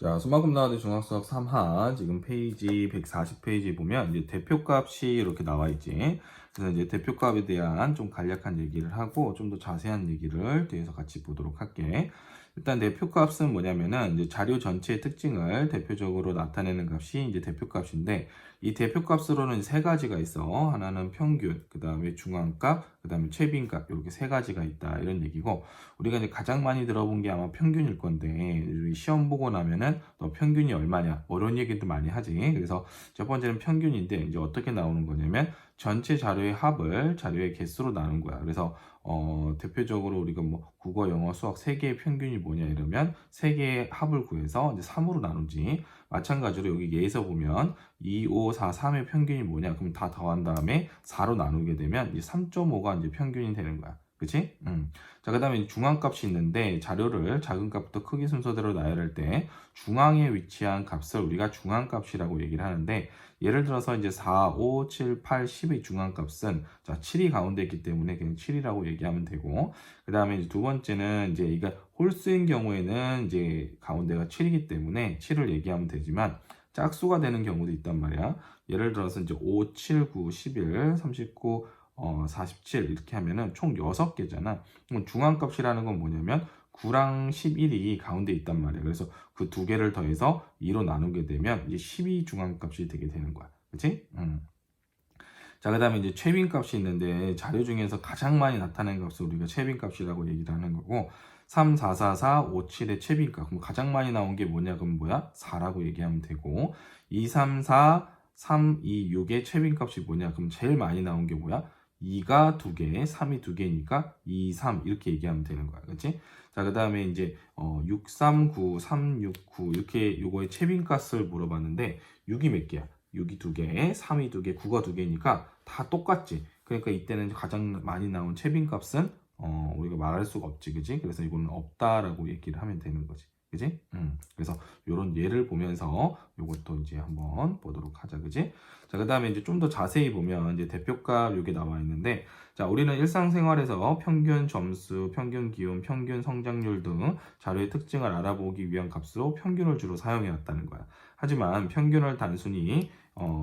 자, 수학금 나와드 중학수학 3하 지금 페이지 140페이지 보면 이제 대표값이 이렇게 나와 있지. 그래서 이제 대표값에 대한 좀 간략한 얘기를 하고 좀 더 자세한 얘기를 뒤에서 같이 보도록 할게. 일단 대표값은 뭐냐면은 이제 자료 전체의 특징을 대표적으로 나타내는 값이 이제 대표값인데, 이 대표값으로는 세 가지가 있어. 하나는 평균, 그 다음에 중앙값, 그 다음에 최빈값, 이렇게 세 가지가 있다, 이런 얘기고, 우리가 이제 가장 많이 들어본 게 아마 평균일 건데, 시험 보고 나면은 너 평균이 얼마냐, 뭐 이런 얘기도 많이 하지. 그래서 첫 번째는 평균인데, 이제 어떻게 나오는 거냐면 전체 자료의 합을 자료의 개수로 나눈 거야. 그래서 대표적으로 우리가 뭐 국어, 영어, 수학 세 개의 평균이 뭐냐 이러면 세 개의 합을 구해서 이제 3으로 나누지. 마찬가지로 여기 예에서 보면 2, 5, 4, 3의 평균이 뭐냐? 그럼 다 더한 다음에 4로 나누게 되면 이 3.5가 이제 평균이 되는 거야. 그치? 자, 그 다음에 중앙값이 있는데, 자료를 작은 값부터 크기 순서대로 나열할 때 중앙에 위치한 값을 우리가 중앙값이라고 얘기를 하는데, 예를 들어서 이제 4, 5, 7, 8, 10의 중앙값은, 자, 7이 가운데 있기 때문에 그냥 7이라고 얘기하면 되고, 그 다음에 이제 두 번째는 이제 이가 홀수인 경우에는 이제 가운데가 7이기 때문에 7을 얘기하면 되지만, 짝수가 되는 경우도 있단 말이야. 예를 들어서 이제 5, 7, 9, 11, 39, 47 이렇게 하면은 총 6개잖아. 그럼 중앙값이라는 건 뭐냐면 9랑 11이 가운데 있단 말이야. 그래서 그 두 개를 더해서 2로 나누게 되면 이제 12 중앙값이 되게 되는 거야. 그치? 자, 그 다음에 이제 최빈값이 있는데, 자료 중에서 가장 많이 나타나는 값을 우리가 최빈값이라고 얘기를 하는 거고, 3, 4, 4, 4, 5, 7의 최빈값. 그럼 가장 많이 나온 게 뭐냐? 그럼 뭐야? 4라고 얘기하면 되고, 2, 3, 4, 3, 2, 6의 최빈값이 뭐냐? 그럼 제일 많이 나온 게 뭐야? 2가 2개, 3이 2개니까 2, 3 이렇게 얘기하면 되는 거야. 그치? 자, 그 다음에 이제 6, 3, 9, 3, 6, 9 이렇게 요거의 최빈값을 물어봤는데, 6이 몇 개야? 6이 2개, 3이 2개, 9가 2개니까 다 똑같지. 그러니까 이때는 가장 많이 나온 최빈값은 우리가 말할 수가 없지, 그지? 그래서 이거는 없다라고 얘기를 하면 되는 거지, 그지? 그래서 이런 예를 보면서 이것도 이제 한번 보도록 하자, 그지? 자, 그 다음에 이제 좀 더 자세히 보면 이제 대표값 이게 나와 있는데, 자, 우리는 일상생활에서 평균 점수, 평균 기온, 평균 성장률 등 자료의 특징을 알아보기 위한 값으로 평균을 주로 사용해 왔다는 거야. 하지만 평균을 단순히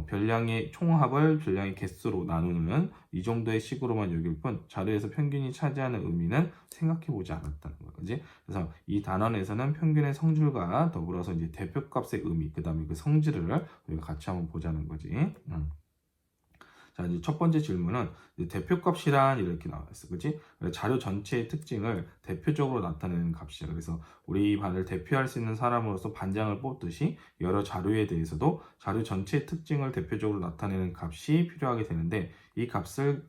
별량의 총합을 별량의 개수로 나누는 이 정도의 식으로만 여길 뿐, 자료에서 평균이 차지하는 의미는 생각해 보지 않았다는 거야. 그지? 그래서 이 단원에서는 평균의 성질과 더불어서 이제 대표값의 의미, 그 다음에 그 성질을 우리가 같이 한번 보자는 거지. 자, 이제 첫 번째 질문은 대표값이란 이렇게 나와 있어. 그치? 자료 전체의 특징을 대표적으로 나타내는 값이야. 그래서 우리 반을 대표할 수 있는 사람으로서 반장을 뽑듯이 여러 자료에 대해서도 자료 전체의 특징을 대표적으로 나타내는 값이 필요하게 되는데, 이 값을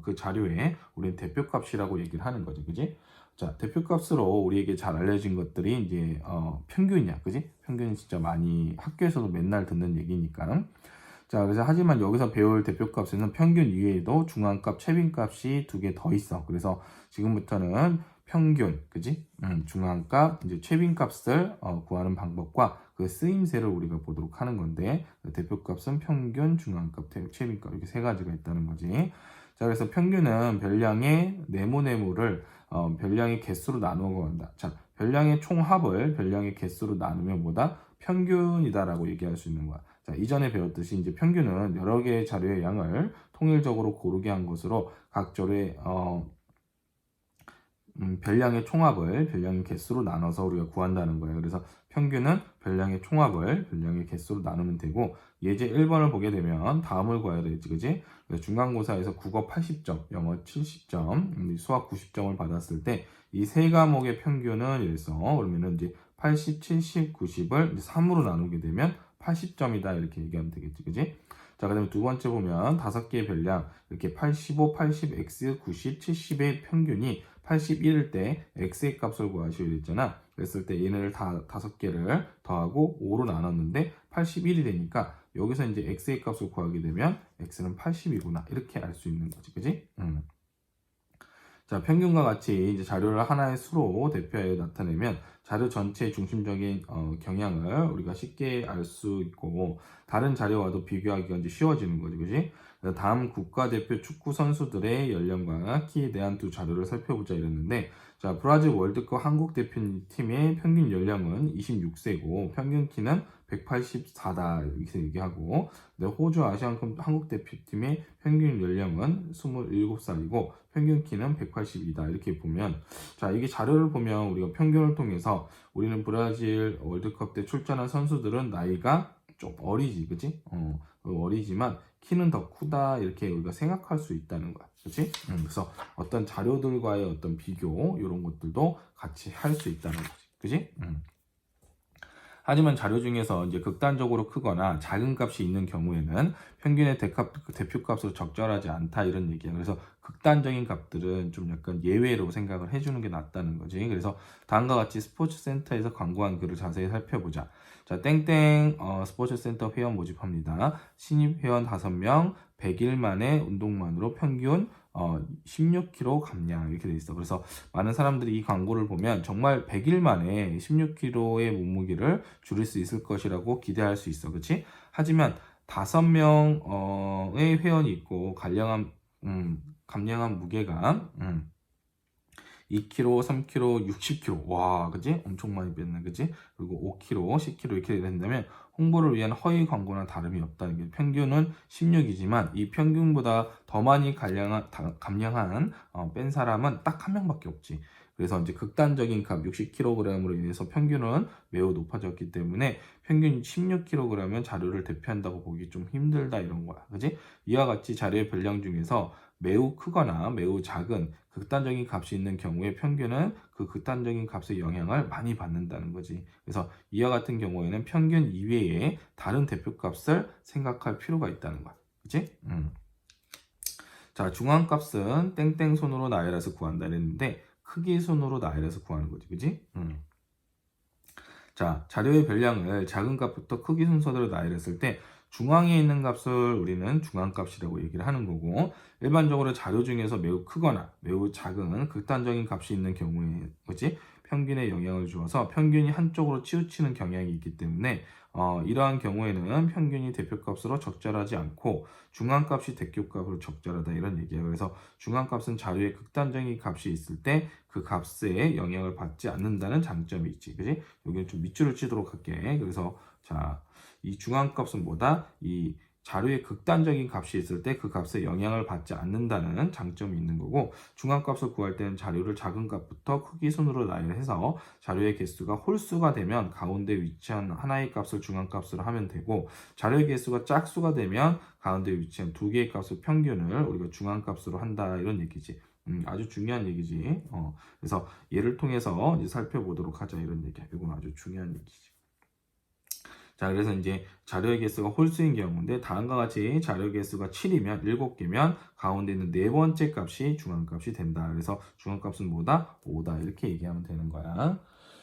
그 자료에 우리는 대표값이라고 얘기를 하는 거지. 그지? 자, 대표값으로 우리에게 잘 알려진 것들이 이제 평균이야. 그지? 평균이 진짜 많이 학교에서도 맨날 듣는 얘기니까. 자, 그래서 하지만 여기서 배울 대표값에는 평균 이외에도 중앙값, 최빈값이 두 개 더 있어. 그래서 지금부터는 평균, 그지? 중앙값, 이제 최빈값을 구하는 방법과 그 쓰임새를 우리가 보도록 하는 건데, 대표값은 평균, 중앙값, 최빈값 이렇게 세 가지가 있다는 거지. 자, 그래서 평균은 별량의 네모네모를 별량의 개수로 나누어 간다. 자, 별량의 총합을 별량의 개수로 나누면 뭐다? 평균이다라고 얘기할 수 있는 거야. 자, 이전에 배웠듯이 이제 평균은 여러 개의 자료의 양을 통일적으로 고르게 한 것으로 각 자료의 별량의 총합을 별량의 개수로 나눠서 우리가 구한다는 거예요. 그래서 평균은 별량의 총합을 별량의 개수로 나누면 되고, 예제 1번을 보게 되면 다음을 구해야 되지, 그지? 중간고사에서 국어 80점, 영어 70점, 수학 90점을 받았을 때 이 세 과목의 평균은 이래서 그러면은 이제 80, 70, 90을 3으로 나누게 되면 80점이다 이렇게 얘기하면 되겠지, 그지? 자, 그 다음에 두 번째 보면 다섯 개의 별량 이렇게 85, 80, x, 90, 70의 평균이 81일 때 x의 값을 구하시오 이랬잖아. 그랬을 때 얘네를 다 다섯 개를 더하고 5로 나눴는데 81이 되니까 여기서 이제 x의 값을 구하게 되면 x는 80이구나 이렇게 알 수 있는 거지, 그지? 자, 평균과 같이 이제 자료를 하나의 수로 대표하여 나타내면 자료 전체의 중심적인 경향을 우리가 쉽게 알 수 있고, 다른 자료와도 비교하기가 이제 쉬워지는 거지, 그지? 그래서 다음 국가대표 축구 선수들의 연령과 키에 대한 두 자료를 살펴보자 이랬는데, 자, 브라질 월드컵 한국 대표팀의 평균 연령은 26세고 평균 키는 184다 이렇게 얘기하고, 호주 아시안컵 한국 대표팀의 평균 연령은 27살이고 평균 키는 182다 이렇게 보면, 자, 이게 자료를 보면 우리가 평균을 통해서 우리는 브라질 월드컵 때 출전한 선수들은 나이가 좀 어리지, 그치? 어리지만 키는 더 크다 이렇게 우리가 생각할 수 있다는 거야, 그치? 그래서 어떤 자료들과의 어떤 비교 이런 것들도 같이 할 수 있다는 거지, 그치? 하지만 자료 중에서 이제 극단적으로 크거나 작은 값이 있는 경우에는 평균의 대표값으로 적절하지 않다 이런 얘기야. 그래서 극단적인 값들은 좀 약간 예외로 생각을 해주는 게 낫다는 거지. 그래서 다음과 같이 스포츠센터에서 광고한 글을 자세히 살펴보자. 자, 땡땡 스포츠센터 회원 모집합니다. 신입 회원 5명, 100일 만에 운동만으로 평균 16kg 감량 이렇게 돼 있어. 그래서 많은 사람들이 이 광고를 보면 정말 100일 만에 16kg의 몸무게를 줄일 수 있을 것이라고 기대할 수 있어, 그렇지? 하지만 5명의 회원이 있고 감량한 무게가 2kg, 3kg, 60kg. 와, 그지? 엄청 많이 뺐네, 그지? 그리고 5kg, 10kg 이렇게 된다면 홍보를 위한 허위 광고나 다름이 없다는 게, 평균은 16이지만 이 평균보다 더 많이 감량한 뺀 사람은 딱 한 명밖에 없지. 그래서 이제 극단적인 값 60kg으로 인해서 평균은 매우 높아졌기 때문에 평균 16kg은 자료를 대표한다고 보기 좀 힘들다 이런 거야. 그지? 이와 같이 자료의 분량 중에서 매우 크거나 매우 작은 극단적인 값이 있는 경우에 평균은 그 극단적인 값의 영향을 많이 받는다는 거지. 그래서 이와 같은 경우에는 평균 이외에 다른 대표값을 생각할 필요가 있다는 거야. 그치? 자, 중앙값은 땡땡 손으로 나열해서 구한다 그랬는데 크기 순으로 나열해서 구하는 거지. 그치? 자, 자료의 별량을 작은 값부터 크기 순서대로 나열했을 때 중앙에 있는 값을 우리는 중앙값이라고 얘기를 하는 거고, 일반적으로 자료 중에서 매우 크거나 매우 작은 극단적인 값이 있는 경우에, 그치? 평균에 영향을 주어서 평균이 한쪽으로 치우치는 경향이 있기 때문에 이러한 경우에는 평균이 대표값으로 적절하지 않고 중앙값이 대표값으로 적절하다 이런 얘기예요. 그래서 중앙값은 자료에 극단적인 값이 있을 때 그 값에 영향을 받지 않는다는 장점이 있지, 그지? 여기는 좀 밑줄을 치도록 할게. 그래서 자, 이 중앙값은 뭐다? 이 자료에 극단적인 값이 있을 때 그 값에 영향을 받지 않는다는 장점이 있는 거고, 중앙값을 구할 때는 자료를 작은 값부터 크기 순으로 나열해서 자료의 개수가 홀수가 되면 가운데 위치한 하나의 값을 중앙값으로 하면 되고, 자료의 개수가 짝수가 되면 가운데 위치한 두 개의 값을 평균을 우리가 중앙값으로 한다 이런 얘기지. 아주 중요한 얘기지. 그래서 얘를 통해서 이제 살펴보도록 하자 이런 얘기야. 이건 아주 중요한 얘기지. 자, 그래서 이제 자료의 개수가 홀수인 경우인데 다음과 같이 자료 개수가 7이면 7개면 가운데 있는 네 번째 값이 중앙값이 된다. 그래서 중앙값은 뭐다? 5다. 이렇게 얘기하면 되는 거야.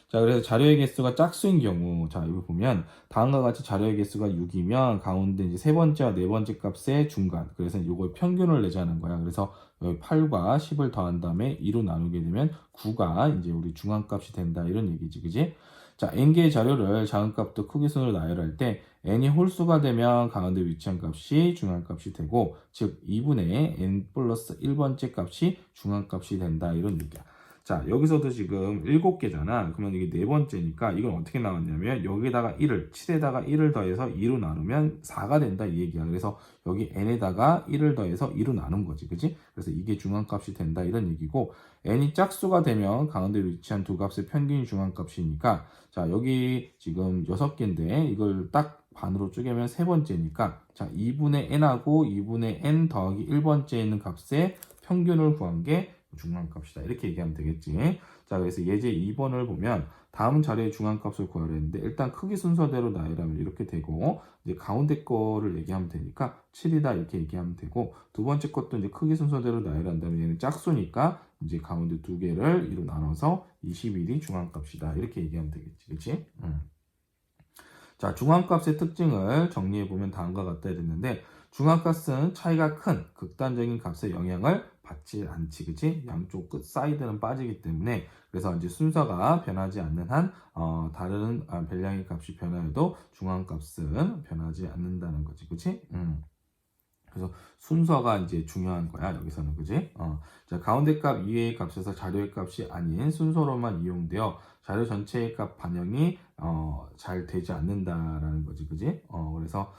자, 그래서 자료의 개수가 짝수인 경우, 자, 이거 보면 다음과 같이 자료의 개수가 6이면 가운데 이제 세 번째와 네 번째 값의 중간. 그래서 이걸 평균을 내자는 거야. 그래서 여기 8과 10을 더한 다음에 2로 나누게 되면 9가 이제 우리 중앙값이 된다. 이런 얘기지, 그지? 자, n개의 자료를 작은 값부터 크기 순으로 나열할 때 n이 홀수가 되면 가운데 위치한 값이 중앙값이 되고, 즉 2분의 n 플러스 1번째 값이 중앙값이 된다 이런 얘기야. 자, 여기서도 지금 7개잖아. 그러면 이게 네 번째니까 이건 어떻게 나왔냐면 여기다가 1을 7에다가 1을 더해서 2로 나누면 4가 된다 이 얘기야. 그래서 여기 n에다가 1을 더해서 2로 나눈 거지, 그치? 그래서 이게 중앙값이 된다 이런 얘기고, n이 짝수가 되면 가운데 위치한 두 값의 평균이 중앙값이니까, 자, 여기 지금 6개인데 이걸 딱 반으로 쪼개면 세 번째니까, 자, 2분의 n하고 2분의 n 더하기 1번째에 있는 값의 평균을 구한 게 중앙값이다. 이렇게 얘기하면 되겠지. 자, 그래서 예제 2번을 보면 다음 자리의 중앙값을 구하려 했는데 일단 크기 순서대로 나열하면 이렇게 되고, 이제 가운데 거를 얘기하면 되니까 7이다 이렇게 얘기하면 되고, 두 번째 것도 이제 크기 순서대로 나열한다면 얘는 짝수니까 이제 가운데 두 개를 2로 나눠서 21이 중앙값이다 이렇게 얘기하면 되겠지, 그렇지? 자, 중앙값의 특징을 정리해보면 다음과 같다 이랬는데, 중앙값은 차이가 큰 극단적인 값의 영향을 받지 않지, 그치? 양쪽 끝 사이드는 빠지기 때문에, 그래서 이제 순서가 변하지 않는 한 다른 별량의 값이 변하여도 중앙값은 변하지 않는다는 거지, 그치? 그래서 순서가 이제 중요한 거야, 여기서는. 그지? 자, 가운데 값 이외의 값에서 자료의 값이 아닌 순서로만 이용되어 자료 전체의 값 반영이 잘 되지 않는다라는 거지. 그지? 그래서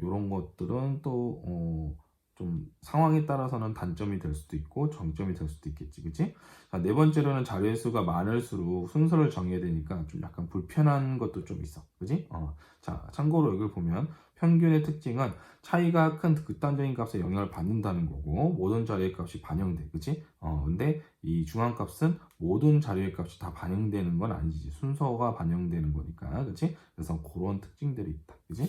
요런 것들은 또 좀 상황에 따라서는 단점이 될 수도 있고 장점이 될 수도 있겠지. 그지? 자, 네 번째로는 자료의 수가 많을수록 순서를 정해야 되니까 좀 약간 불편한 것도 좀 있어. 그지? 자, 참고로 이걸 보면 평균의 특징은 차이가 큰 극단적인 값에 영향을 받는다는 거고 모든 자료의 값이 반영돼. 그치? 근데 이 중앙값은 모든 자료의 값이 다 반영되는 건 아니지. 순서가 반영되는 거니까. 그치? 그래서 그런 특징들이 있다. 그치?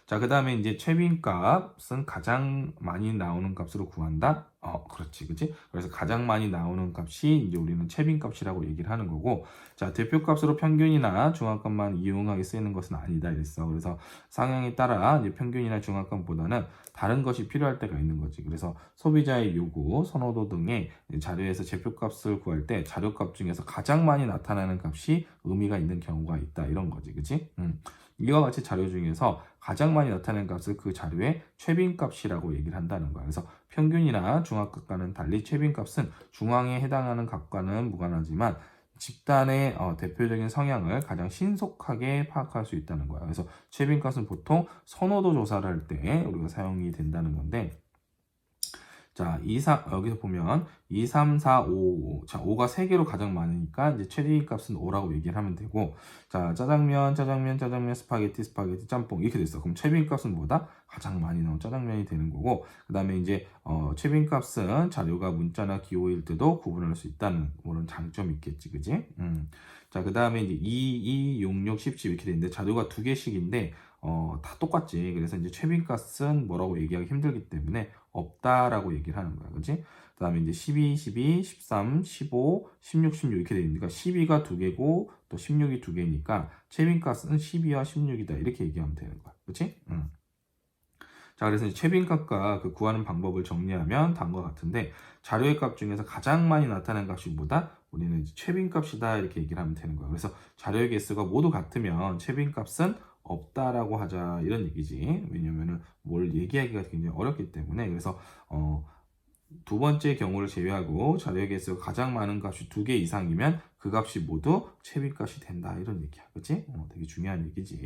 자, 그 다음에 이제 최빈값은 가장 많이 나오는 값으로 구한다? 그렇지, 그치? 그래서 가장 많이 나오는 값이 이제 우리는 최빈값이라고 얘기를 하는 거고, 자, 대표값으로 평균이나 중앙값만 이용하게 쓰이는 것은 아니다, 이랬어. 그래서 상황에 따라 이제 평균이나 중앙값보다는 다른 것이 필요할 때가 있는 거지. 그래서 소비자의 요구, 선호도 등의 자료에서 제표값을 구할 때 자료값 중에서 가장 많이 나타나는 값이 의미가 있는 경우가 있다, 이런 거지, 그치? 이와 같이 자료 중에서 가장 많이 나타내는 값을 그 자료의 최빈값이라고 얘기를 한다는 거야. 그래서 평균이나 중앙값과는 달리 최빈값은 중앙에 해당하는 값과는 무관하지만 집단의 대표적인 성향을 가장 신속하게 파악할 수 있다는 거야. 그래서 최빈값은 보통 선호도 조사를 할 때 우리가 사용이 된다는 건데, 자, 여기서 보면 2, 3, 4, 5. 자, 5가 3개로 가장 많으니까 이제 최대 값은 5라고 얘기를 하면 되고, 자, 짜장면, 스파게티, 짬뽕 이렇게 됐어. 그럼 최빈 값은 뭐다? 가장 많이 나온 짜장면이 되는 거고, 그 다음에 이제 최빈 값은 자료가 문자나 기호일 때도 구분할 수 있다는 그런 장점이 있겠지, 그지? 자, 그 다음에 이제 2, 6, 6, 10 이렇게 되는데 자료가 2개씩인데 다 똑같지. 그래서 이제 최빈값은 뭐라고 얘기하기 힘들기 때문에 없다라고 얘기를 하는 거야. 그치? 그 다음에 이제 12, 13, 15, 16, 16 이렇게 되니까 12가 2개고 또 16이 2개니까 최빈값은 12와 16이다. 이렇게 얘기하면 되는 거야. 그치? 자, 그래서 이제 최빈값과 그 구하는 방법을 정리하면 다음과 같은데, 자료의 값 중에서 가장 많이 나타나는 값이 뭐다? 우리는 이제 최빈값이다. 이렇게 얘기를 하면 되는 거야. 그래서 자료의 개수가 모두 같으면 최빈값은 없다라고 하자. 이런 얘기지. 왜냐면은 뭘 얘기하기가 굉장히 어렵기 때문에. 그래서 두 번째 경우를 제외하고 자료의 개수가 가장 많은 값이 2개 이상이면 그 값이 모두 최빈값이 된다. 이런 얘기야. 그치? 되게 중요한 얘기지.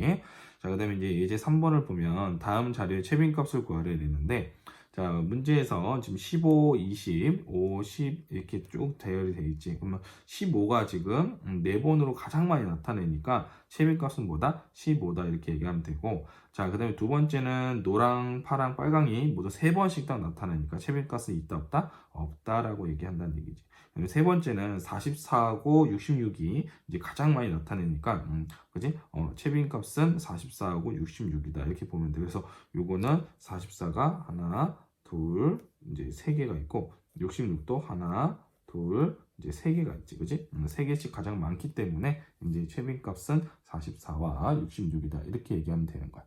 자, 그 다음에 이제 예제 3번을 보면 다음 자료의 최빈값을 구하려 되는데, 자, 문제에서 지금 15, 20, 5, 10 이렇게 쭉 대열이 돼 있지. 그러면 15가 지금 4번으로 가장 많이 나타내니까 최빈값은 뭐다? 15다. 이렇게 얘기하면 되고, 자, 그 다음에 두 번째는 노랑, 파랑, 빨강이 모두 3번씩 딱 나타나니까 최빈값은 있다, 없다? 없다라고 얘기한다는 얘기지. 세 번째는 44하고 66이 이제 가장 많이 나타내니까, 그지? 최빈값은 44하고 66이다. 이렇게 보면 돼. 그래서 요거는 44가 하나, 둘, 이제 3개가 있고, 66도 하나, 둘, 이제 3개가 있지. 그지? 3개씩 가장 많기 때문에 이제 최빈값은 44와 66이다. 이렇게 얘기하면 되는 거야.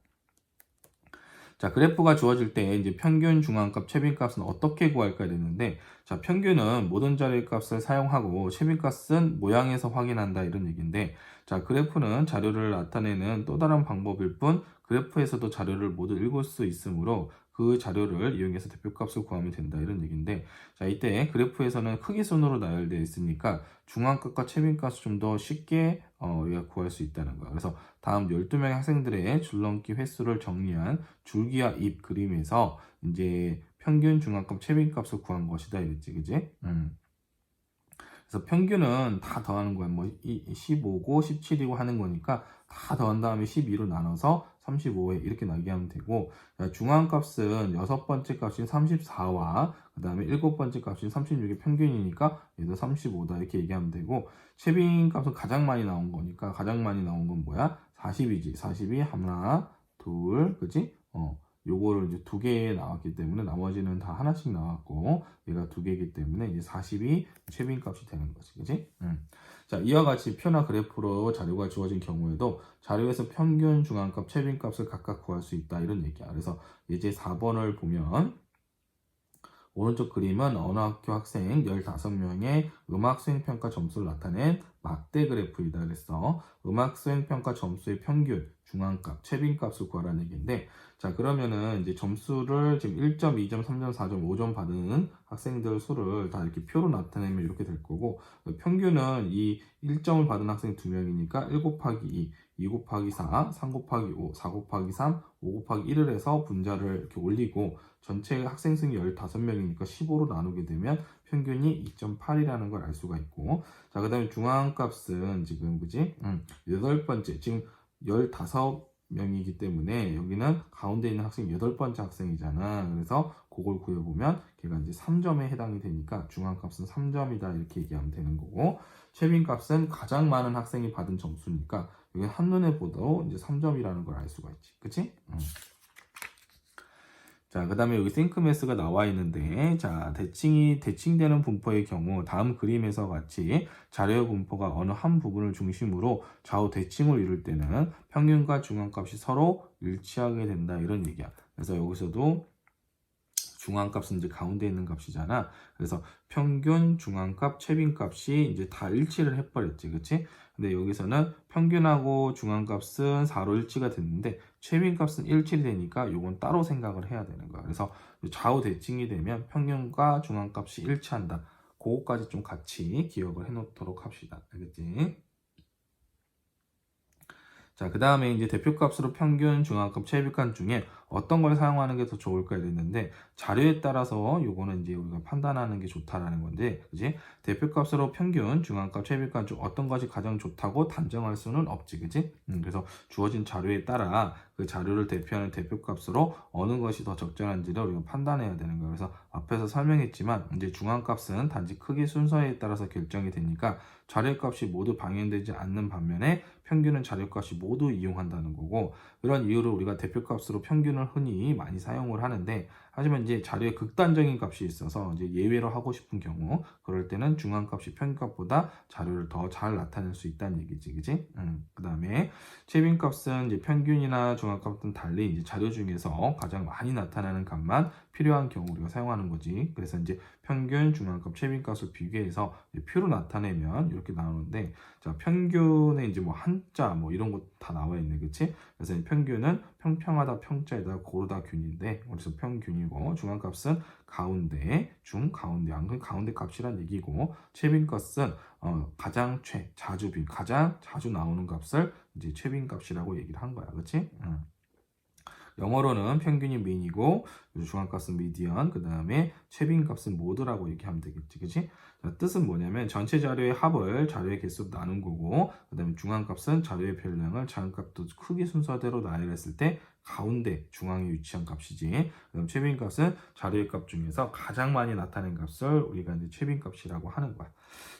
자, 그래프가 주어질 때 이제 평균, 중앙값, 최빈값은 어떻게 구할까 되는데, 자, 평균은 모든 자료의 값을 사용하고 최빈값은 모양에서 확인한다 이런 얘기인데, 자, 그래프는 자료를 나타내는 또 다른 방법일 뿐 그래프에서도 자료를 모두 읽을 수 있으므로 그 자료를 이용해서 대표값을 구하면 된다 이런 얘기인데, 자, 이때 그래프에서는 크기 순으로 나열되어 있으니까 중앙값과 최빈값을 좀 더 쉽게 우리가 구할 수 있다는 거야. 그래서 다음 12명의 학생들의 줄넘기 횟수를 정리한 줄기와 잎 그림에서 이제 평균, 중앙값, 최빈값을 구한 것이다 이랬지, 그지? 그래서 평균은 다 더하는 거야. 뭐 15고 17이고 하는 거니까 다 더한 다음에 12로 나눠서 35에 이렇게 나게 하면 되고, 중앙값은 6번째 값인 34와 그 다음에 7번째 값인 36의 평균이니까 얘도 35다 이렇게 얘기하면 되고, 최빈값은 가장 많이 나온 거니까 가장 많이 나온 건 뭐야? 40이지. 40이 하나, 둘, 그지? 요거를 이제 2개 나왔기 때문에 나머지는 다 하나씩 나왔고, 얘가 2개이기 때문에 이제 40이 최빈값이 되는 거지, 그지? 자, 이와 같이 표나 그래프로 자료가 주어진 경우에도 자료에서 평균, 중앙값, 최빈값을 각각 구할 수 있다 이런 얘기야. 그래서 예제 4번을 보면 오른쪽 그림은 어느 학교 학생 15명의 음악 수행평가 점수를 나타낸 막대 그래프이다 그랬어. 음악 수행평가 점수의 평균, 중앙값, 최빈값을 구하라는 얘기인데, 자, 그러면은 이제 점수를 지금 1점, 2점, 3점, 4점, 5점 받은 학생들 수를 다 이렇게 표로 나타내면 이렇게 될 거고, 평균은 이 1점을 받은 학생이 2명이니까 1 곱하기 2, 2 곱하기 4, 3 곱하기 5, 4 곱하기 3, 5 곱하기 1을 해서 분자를 이렇게 올리고, 전체 학생 수는 15명이니까 15로 나누게 되면 평균이 2.8이라는 걸 알 수가 있고, 자, 그 다음에 중앙값은 지금, 그지? 8번째, 지금 15명이기 때문에 여기는 가운데 있는 학생이 8번째 학생이잖아. 그래서 그걸 구해보면 걔가 이제 3점에 해당이 되니까 중앙값은 3점이다 이렇게 얘기하면 되는 거고, 최빈값은 가장 많은 학생이 받은 점수니까 여기 한눈에 보도 이제 3점이라는 걸 알 수가 있지. 그치? 자, 그 다음에 여기 싱크매스가 나와 있는데, 자, 대칭되는 분포의 경우 다음 그림에서 같이 자료의 분포가 어느 한 부분을 중심으로 좌우 대칭을 이룰 때는 평균과 중앙값이 서로 일치하게 된다 이런 얘기야. 그래서 여기서도 중앙값은 이제 가운데 있는 값이잖아. 그래서 평균, 중앙값, 최빈값이 이제 다 일치를 해버렸지, 그치? 근데 여기서는 평균하고 중앙값은 4로 일치가 됐는데 최빈값은 일치이 되니까 이건 따로 생각을 해야 되는 거야. 그래서 좌우 대칭이 되면 평균과 중앙값이 일치한다. 그거까지 좀 같이 기억을 해놓도록 합시다. 알겠지? 자, 그 다음에 이제 대표값으로 평균, 중앙값, 최빈값 중에 어떤 걸 사용하는 게 더 좋을까 이랬는데, 자료에 따라서 요거는 이제 우리가 판단하는 게 좋다라는 건데, 그지? 대표값으로 평균, 중앙값, 최빈값 중 어떤 것이 가장 좋다고 단정할 수는 없지, 그지? 그래서 주어진 자료에 따라 그 자료를 대표하는 대표값으로 어느 것이 더 적절한지를 우리가 판단해야 되는 거예요. 그래서 앞에서 설명했지만, 이제 중앙값은 단지 크기 순서에 따라서 결정이 되니까 자료값이 모두 방영되지 않는 반면에 평균은 자료값이 모두 이용한다는 거고, 그런 이유로 우리가 대표값으로 평균을 흔히 많이 사용을 하는데, 하지만 이제 자료에 극단적인 값이 있어서 이제 예외로 하고 싶은 경우, 그럴 때는 중앙값이 평균값보다 자료를 더 잘 나타낼 수 있다는 얘기지, 그지? 그 다음에 최빈값은 이제 평균이나 중앙값과는 달리 이제 자료 중에서 가장 많이 나타나는 값만 필요한 경우 우리가 사용하는 거지. 그래서 이제 평균, 중앙값, 최빈값을 비교해서 표로 나타내면 이렇게 나오는데, 자, 평균에 이제 뭐 한자 뭐 이런 거 다 나와 있네, 그치? 그래서 평균은 평평하다 평자에다 고르다 균인데, 그래서 평균이고, 중앙값은 가운데, 중, 가운데, 안 가운데 값이란 얘기고, 최빈값은 가장 가장 자주 나오는 값을 이제 최빈값이라고 얘기를 한 거야, 그치? 영어로는 평균이 mean이고 중앙값은 median, 그 다음에 최빈값은 mode라고 얘기하면 되겠지, 그치? 자, 뜻은 뭐냐면 전체 자료의 합을 자료의 개수로 나눈 거고, 그 다음에 중앙값은 자료의 별량을 자연값도 크기 순서대로 나열했을 때 가운데 중앙에 위치한 값이지. 그 다음 최빈값은 자료의 값 중에서 가장 많이 나타낸 값을 우리가 이제 최빈값이라고 하는 거야.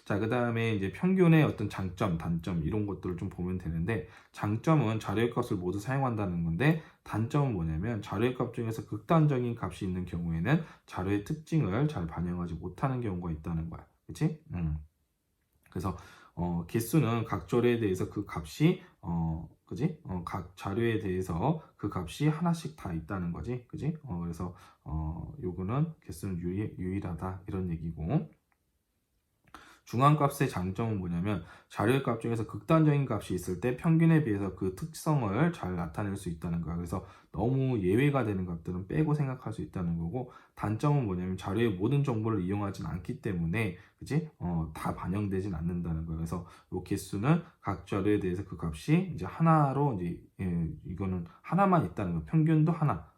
자, 그 다음에 이제 평균의 어떤 장점, 단점 이런 것들을 좀 보면 되는데, 장점은 자료의 값을 모두 사용한다는 건데, 단점은 뭐냐면 자료의 값 중에서 극단적인 값이 있는 경우에는 자료의 특징을 잘 반영하지 못하는 경우가 있다는 거야. 그치? 그래서 개수는 각 자료에 대해서 그 값이 그지? 각 자료에 대해서 그 값이 하나씩 다 있다는 거지. 그지? 그래서 요거는 개수는 유일하다 이런 얘기고, 중앙값의 장점은 뭐냐면 자료의 값 중에서 극단적인 값이 있을 때 평균에 비해서 그 특성을 잘 나타낼 수 있다는 거야. 그래서 너무 예외가 되는 값들은 빼고 생각할 수 있다는 거고, 단점은 뭐냐면 자료의 모든 정보를 이용하진 않기 때문에, 그지? 다 반영되진 않는다는 거야. 그래서 이 개수는 각 자료에 대해서 그 값이 이제 하나로 이제 이거는 하나만 있다는 거야. 평균도 하나.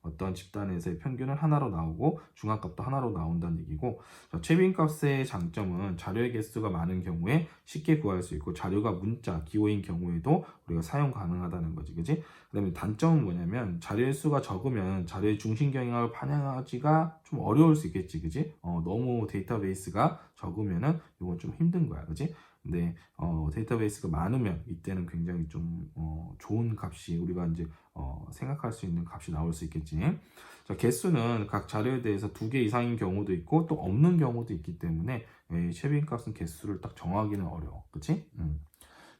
어떤 집단에서의 평균은 하나로 나오고 중앙값도 하나로 나온다는 얘기고, 자, 최빈값의 장점은 자료의 개수가 많은 경우에 쉽게 구할 수 있고 자료가 문자, 기호인 경우에도 우리가 사용 가능하다는 거지, 그지? 그 다음에 단점은 뭐냐면 자료의 수가 적으면 자료의 중심 경향을 반영하기가 좀 어려울 수 있겠지, 그지? 너무 데이터베이스가 적으면은 이건 좀 힘든 거야, 그지? 근데 데이터베이스가 많으면 이때는 굉장히 좀 좋은 값이 우리가 이제 생각할 수 있는 값이 나올 수 있겠지. 자, 개수는 각 자료에 대해서 2개 이상인 경우도 있고 또 없는 경우도 있기 때문에 최빈값은 개수를 딱 정하기는 어려워, 그치?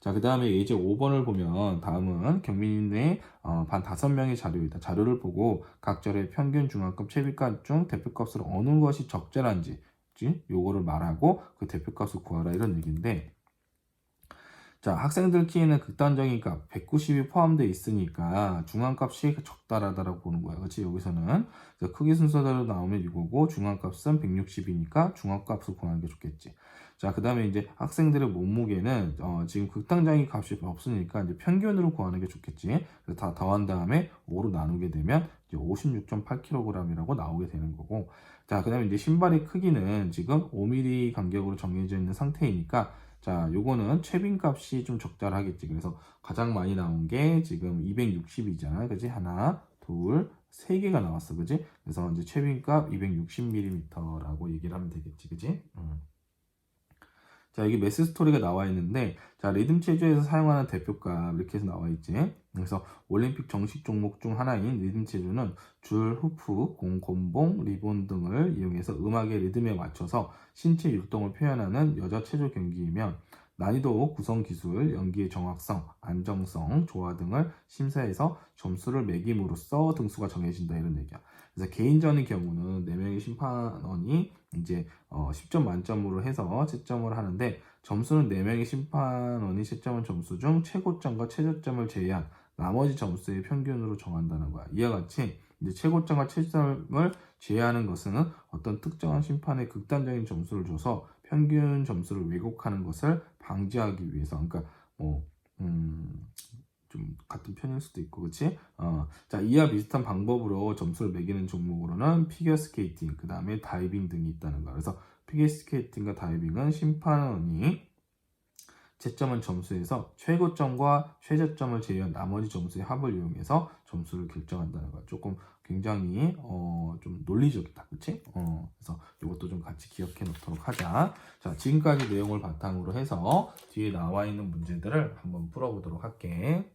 자, 그 다음에 이제 5번을 보면 다음은 경민의 반 5명의 자료이다. 자료를 보고 각 자료의 평균, 중앙값, 최빈값 중 대표값으로 어느 것이 적절한지 그치? 요거를 말하고 그 대표값을 구하라 이런 얘기인데, 자, 학생들 키에는 극단적인 값 190이 포함되어 있으니까 중앙값이 적당하다라고 보는 거야. 그렇지? 여기서는 그래서 크기 순서대로 나오면 이거고 중앙값은 160이니까 중앙값을 구하는 게 좋겠지. 자, 그 다음에 이제 학생들의 몸무게는 지금 극단적인 값이 없으니까 이제 평균으로 구하는 게 좋겠지. 그래서 다 더한 다음에 5로 나누게 되면 이제 56.8kg이라고 나오게 되는 거고. 자, 그 다음에 이제 신발의 크기는 지금 5mm 간격으로 정해져 있는 상태이니까, 자, 요거는 최빈 값이 좀 적절하겠지. 그래서 가장 많이 나온 게 지금 260이잖아. 그지? 하나, 둘, 세 개가 나왔어. 그지? 그래서 이제 최빈 값 260mm라고 얘기를 하면 되겠지. 그지? 자, 여기 메스 스토리가 나와 있는데, 자, 리듬 체조에서 사용하는 대표값 이렇게 해서 나와 있지. 그래서 올림픽 정식 종목 중 하나인 리듬 체조는 줄, 후프, 공, 곤봉, 리본 등을 이용해서 음악의 리듬에 맞춰서 신체 율동을 표현하는 여자 체조 경기이며, 난이도, 구성 기술, 연기의 정확성, 안정성, 조화 등을 심사해서 점수를 매김으로써 등수가 정해진다 이런 얘기야. 그래서 개인전의 경우는 4명의 심판원이 이제 10점 만점으로 해서 채점을 하는데, 점수는 4명의 심판원이 채점한 점수 중 최고점과 최저점을 제외한 나머지 점수의 평균으로 정한다는 거야. 이와 같이 이제 최고점과 최저점을 제외하는 것은 어떤 특정한 심판의 극단적인 점수를 줘서 평균 점수를 왜곡하는 것을 방지하기 위해서. 그러니까 뭐 좀 같은 편일 수도 있고, 그치? 자, 이와 비슷한 방법으로 점수를 매기는 종목으로는 피겨스케이팅, 그 다음에 다이빙 등이 있다는 거야. 그래서 피겨스케이팅과 다이빙은 심판원이 채점한 점수에서 최고점과 최저점을 제외한 나머지 점수의 합을 이용해서 점수를 결정한다는 거야. 조금 굉장히 좀 논리적이다, 그치? 그래서 이것도 좀 같이 기억해 놓도록 하자. 자, 지금까지 내용을 바탕으로 해서 뒤에 나와 있는 문제들을 한번 풀어보도록 할게.